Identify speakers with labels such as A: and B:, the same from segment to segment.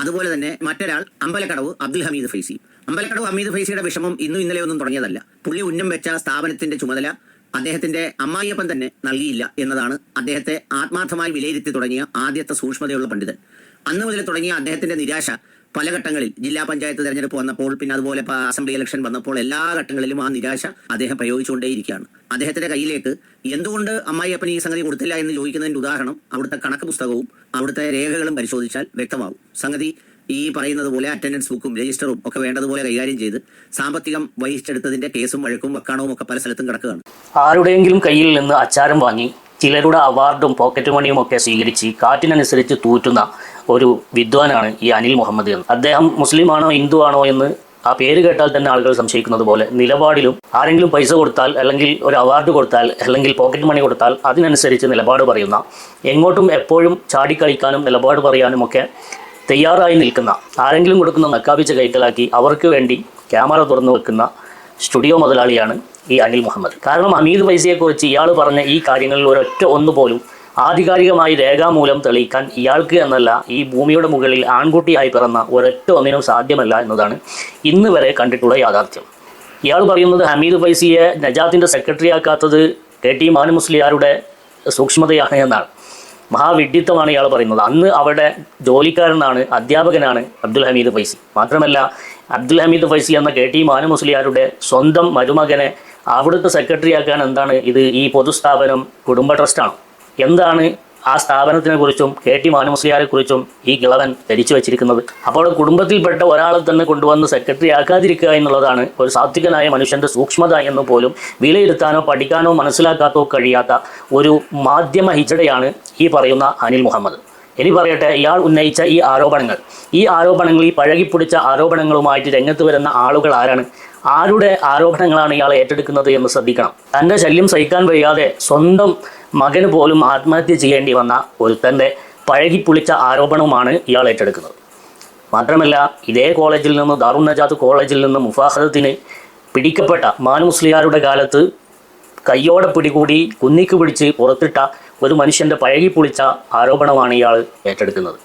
A: അതുപോലെ തന്നെ മറ്റൊരാൾ അമ്പലക്കടവ് അബ്ദുൽ ഹമീദ് ഫൈസി. അമ്പലക്കടവ് ഹമീദ് ഫൈസിയുടെ വിഷമം ഇന്നും ഇന്നലെയൊന്നും തുടങ്ങിയതല്ല. പുള്ളി ഉന്നം വെച്ച സ്ഥാപനത്തിന്റെ ചുമതല അദ്ദേഹത്തിന്റെ അമ്മായിയപ്പൻ തന്നെ നൽകിയില്ല എന്നതാണ് അദ്ദേഹത്തെ ആത്മാർത്ഥമായി വിലയിരുത്തി തുടങ്ങിയ ആദ്യത്തെ സൂക്ഷ്മതയുള്ള പണ്ഡിതൻ. അന്ന് മുതൽ തുടങ്ങിയ അദ്ദേഹത്തിന്റെ നിരാശ പല ഘട്ടങ്ങളിൽ ജില്ലാ പഞ്ചായത്ത് തെരഞ്ഞെടുപ്പ് വന്നപ്പോൾ, പിന്നെ അതുപോലെ അസംബ്ലി ഇലക്ഷൻ വന്നപ്പോൾ എല്ലാ ഘട്ടങ്ങളിലും ആ നിരാശ അദ്ദേഹം പ്രയോഗിച്ചുകൊണ്ടേയിരിക്കുകയാണ്. അദ്ദേഹത്തിന്റെ കയ്യിലേക്ക് എന്തുകൊണ്ട് അമ്മായിയപ്പൻ ഈ സംഗതി കൊടുത്തില്ല എന്ന് ചോദിക്കുന്നതിന്റെ ഉദാഹരണം അവിടുത്തെ കണക്ക് പുസ്തകവും അവിടുത്തെ രേഖകളും പരിശോധിച്ചാൽ വ്യക്തമാവും. സംഗതി ഈ പറയുന്നത് പോലെ അറ്റൻഡൻസ് ബുക്കും രജിസ്റ്ററും ഒക്കെ വേണ്ടതുപോലെ കൈകാര്യം ചെയ്ത് സാമ്പത്തികം വഹിച്ചെടുത്തതിന്റെ കേസും വഴക്കും വക്കാണവും ഒക്കെ പല സ്ഥലത്തും കിടക്കുകയാണ്.
B: ആരുടെയെങ്കിലും കയ്യിൽ നിന്ന് അച്ചാരം വാങ്ങി ചിലരുടെ അവാർഡും പോക്കറ്റ് മണിയും ഒക്കെ സ്വീകരിച്ച് കാറ്റിനനുസരിച്ച് തൂറ്റുന്ന ഒരു വിദ്വാനാണ് ഈ അനിൽ മുഹമ്മദ് എന്ന്. അദ്ദേഹം മുസ്ലിമാണോ ഹിന്ദു ആണോ എന്ന് ആ പേര് കേട്ടാൽ തന്നെ ആളുകൾ സംശയിക്കുന്നത് പോലെ നിലപാടിലും ആരെങ്കിലും പൈസ കൊടുത്താൽ, അല്ലെങ്കിൽ ഒരു അവാർഡ് കൊടുത്താൽ, അല്ലെങ്കിൽ പോക്കറ്റ് മണി കൊടുത്താൽ അതിനനുസരിച്ച് നിലപാട് പറയുന്ന, എങ്ങോട്ടും എപ്പോഴും ചാടിക്കളിക്കാനും നിലപാട് പറയാനും ഒക്കെ തയ്യാറായി നിൽക്കുന്ന, ആരെങ്കിലും കൊടുക്കുന്ന നക്കാപ്പിച്ച കൈക്കലാക്കി അവർക്ക് വേണ്ടി ക്യാമറ തുറന്നു വെക്കുന്ന സ്റ്റുഡിയോ മുതലാളിയാണ് ഈ അനിൽ മുഹമ്മദ്. കാരണം ഹമീദ് ഫൈസിയെക്കുറിച്ച് ഇയാൾ പറഞ്ഞ ഈ കാര്യങ്ങളിൽ ഒരൊറ്റ ഒന്നുപോലും ആധികാരികമായി രേഖാമൂലം തെളിയിക്കാൻ ഇയാൾക്ക് എന്നല്ല, ഈ ഭൂമിയുടെ മുകളിൽ ആൺകുട്ടിയായി പിറന്ന ഒരൊറ്റ ഒന്നിനും സാധ്യമല്ല എന്നതാണ് ഇന്ന് വരെ കണ്ടിട്ടുള്ള യാഥാർത്ഥ്യം. ഇയാൾ പറയുന്നത് ഹമീദ് ഫൈസിയെ നജാത്തിൻ്റെ സെക്രട്ടറി ആക്കാത്തത് KT മാനു മുസ്ലിയാരുടെ സൂക്ഷ്മതയാണ് എന്നാണ്. മഹാവിഡ്ഢിത്തമാണ് ഇയാൾ പറയുന്നത്. അന്ന് അവിടെ ജോലിക്കാരനാണ്, അധ്യാപകനാണ് അബ്ദുൽ ഹമീദ് ഫൈസി. മാത്രമല്ല, അബ്ദുൽ ഹമീദ് ഫൈസി എന്ന KT മാനു മുസ്ലിയാരുടെ സ്വന്തം മരുമകനെ അവിടുത്തെ സെക്രട്ടറി ആക്കാൻ എന്താണ് ഇത്, ഈ പൊതുസ്ഥാപനം കുടുംബ ട്രസ്റ്റാണ്? എന്താണ് ആ സ്ഥാപനത്തിനെ കുറിച്ചും KT മാനു മുസ്ലിയാരെ കുറിച്ചും ഈ കിളവൻ ധരിച്ചു വെച്ചിരിക്കുന്നത്? അപ്പോൾ കുടുംബത്തിൽപ്പെട്ട ഒരാളെ തന്നെ കൊണ്ടുവന്ന് സെക്രട്ടറി ആക്കാതിരിക്കുക എന്നുള്ളതാണ് ഒരു സാത്വികനായ മനുഷ്യൻ്റെ സൂക്ഷ്മത എന്ന് പോലും വിലയിരുത്താനോ പഠിക്കാനോ മനസ്സിലാക്കാത്തോ കഴിയാത്ത ഒരു മാധ്യമ ഹിജടയാണ് ഈ പറയുന്ന അനിൽ മുഹമ്മദ്. ഇനി പറയട്ടെ, ഇയാൾ ഉന്നയിച്ച ഈ ആരോപണങ്ങൾ, ഈ പഴകിപ്പിടിച്ച ആരോപണങ്ങളുമായിട്ട് രംഗത്ത് വരുന്ന ആളുകൾ ആരാണ്? ആരുടെ ആരോപണങ്ങളാണ് ഇയാൾ ഏറ്റെടുക്കുന്നത് എന്ന് ശ്രദ്ധിക്കണം. തൻ്റെ ശല്യം സഹിക്കാൻ വയ്യാതെ സ്വന്തം മകന് പോലും ആത്മഹത്യ ചെയ്യേണ്ടി വന്ന ഒരുത്തൻ്റെ പഴകിപ്പൊളിച്ച ആരോപണവുമാണ് ഇയാൾ ഏറ്റെടുക്കുന്നത്. മാത്രമല്ല, ഇതേ കോളേജിൽ നിന്ന്, ദാറുൻ നജാത്ത് കോളേജിൽ നിന്ന് മുഫാഹദത്തിന് പിടിക്കപ്പെട്ട മാനു മുസ്ലിയാരുടെ കാലത്ത് കയ്യോടെ പിടികൂടി കുന്നിക്ക് പിടിച്ച് പുറത്തിട്ട ഒരു മനുഷ്യൻ്റെ പഴകിപ്പൊളിച്ച ആരോപണമാണ് ഇയാൾ ഏറ്റെടുക്കുന്നത്.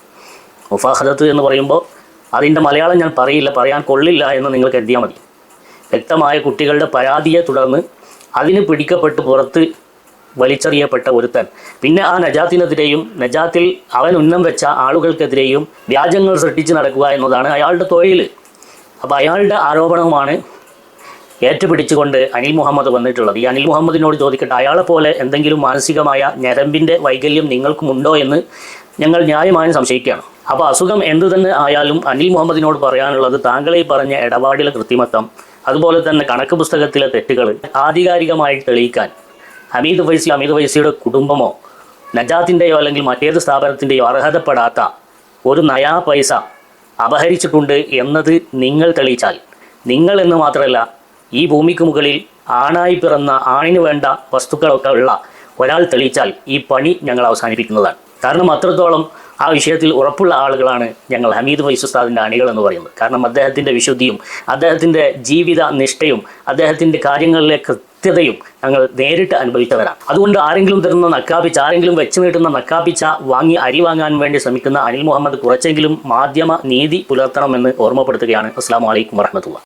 B: മുഫാഹദത്ത് എന്ന് പറയുമ്പോൾ അതിൻ്റെ മലയാളം ഞാൻ പറയില്ല, പറയാൻ കൊള്ളില്ല എന്ന് നിങ്ങൾ കരുതിയാൽ മതി. വ്യക്തമായ കുട്ടികളുടെ പരാതിയെ തുടർന്ന് അതിന് പിടിക്കപ്പെട്ട് പുറത്ത് വലിച്ചെറിയപ്പെട്ട ഒരുത്തൻ പിന്നെ ആ നജാത്തിനെതിരെയും നജാത്തിൽ അവൻ ഉന്നം വെച്ച ആളുകൾക്കെതിരെയും വ്യാജങ്ങൾ സൃഷ്ടിച്ച് നടക്കുക എന്നതാണ് അയാളുടെ തൊഴിൽ. അപ്പോൾ അയാളുടെ ആരോപണവുമാണ് ഏറ്റുപിടിച്ചുകൊണ്ട് അനിൽ മുഹമ്മദ് വന്നിട്ടുള്ളത്. ഈ അനിൽ മുഹമ്മദിനോട് ചോദിക്കട്ടെ, അയാളെപ്പോലെ എന്തെങ്കിലും മാനസികമായ ഞരമ്പിൻ്റെ വൈകല്യം നിങ്ങൾക്കുമുണ്ടോ എന്ന് ഞങ്ങൾ ന്യായമായും സംശയിക്കുകയാണ്. അപ്പോൾ അസുഖം എന്തു തന്നെ ആയാലും അനിൽ മുഹമ്മദിനോട് പറയാനുള്ളത്, താങ്കളെ പറഞ്ഞ ഇടപാടിലെ കൃത്രിമത്വം, അതുപോലെ തന്നെ കണക്ക് പുസ്തകത്തിലെ തെറ്റുകൾ ആധികാരികമായി തെളിയിക്കാൻ ഹമീദ് ഫൈസിയുടെ കുടുംബമോ നജാത്തിൻ്റെയോ അല്ലെങ്കിൽ മറ്റേത് സ്ഥാപനത്തിൻ്റെയോ അർഹതപ്പെടാത്ത ഒരു നയാ പൈസ അപഹരിച്ചിട്ടുണ്ട് എന്നത് നിങ്ങൾ തെളിയിച്ചാൽ, നിങ്ങൾ എന്ന് മാത്രമല്ല ഈ ഭൂമിക്ക് മുകളിൽ ആണായി പിറന്ന ആണിന് വേണ്ട വസ്തുക്കളൊക്കെ ഉള്ള ഒരാൾ തെളിയിച്ചാൽ ഈ പണി ഞങ്ങൾ അവസാനിപ്പിക്കുന്നതാണ്. കാരണം അത്രത്തോളം ആ വിഷയത്തിൽ ഉറപ്പുള്ള ആളുകളാണ് ഞങ്ങൾ ഹമീദ് ഫൈസി ഉസ്താദിൻ്റെ അണികൾ എന്ന് പറയുന്നത്. കാരണം അദ്ദേഹത്തിൻ്റെ വിശുദ്ധിയും അദ്ദേഹത്തിൻ്റെ ജീവിത നിഷ്ഠയും അദ്ദേഹത്തിൻ്റെ കാര്യങ്ങളിലെ കൃത്യതയും ഞങ്ങൾ നേരിട്ട് അനുഭവിച്ചവരാണ്. അതുകൊണ്ട് ആരെങ്കിലും തരുന്ന നക്കാപ്പിച്ച, ആരെങ്കിലും വെച്ച് നീട്ടുന്ന നക്കാപ്പിച്ച വാങ്ങി അരി വാങ്ങാൻ വേണ്ടി ശ്രമിക്കുന്ന അനിൽ മുഹമ്മദ് കുറച്ചെങ്കിലും മാധ്യമ നീതി പുലർത്തണമെന്ന് ഓർമ്മപ്പെടുത്തുകയാണ്. അസ്സലാമു അലൈക്കും വറഹ്മത്തുള്ളാഹി.